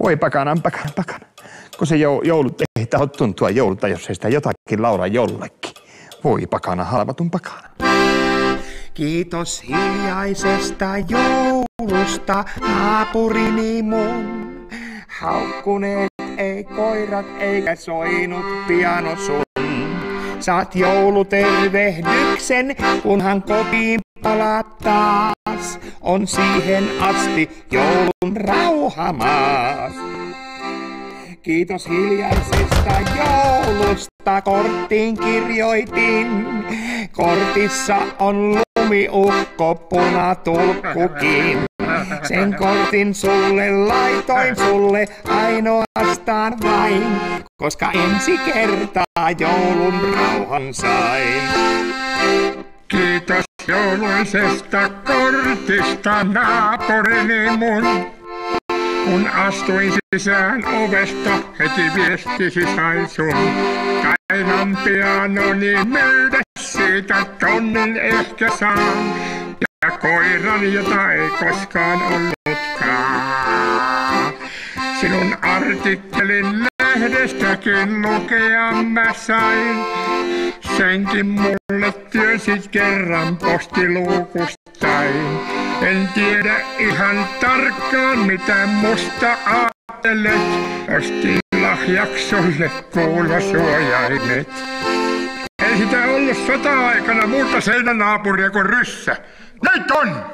Voi pakana. Kun se joulut ei taho tuntua joululta, jos ei sitä jotakin laura jollekin. Voi pakana, halvatun pakana. Kiitos hiljaisesta joulusta, naapurini mun. Haukkuneet ei koirat eikä soinut piano sun. Saat joulutervehdyksen, kunhan kotiin palaat taas. On siihen asti joulun rauha maas. Kiitos hiljaisesta joulusta, korttiin kirjoitin. Kortissa on lumiukko, punatulkkukin. Sen kortin sulle laitoin sulle ainoastaan vain, koska ensi kertaa joulun rauhan sain. Kiitos jouluisesta kortista, naapurini mun. Kun astuin sisään ovesta, heti viestisi sain sun. Taidan pianoni myydä, siitä tonnin ehkä saan. Ja koiran, jota ei koskaan ollutkaan. Sinun artikkelin lehdestäkin lukea mä sain. Senkin mulle työnsit kerran postiluukustain. En tiedä ihan tarkkaan mitä musta ajattelet. Ostin lahjaksi sulle kuulosuojaimet. Ei sitä ollut sota-aikana muuta seinänaapuria kuin ryssä. Näin on!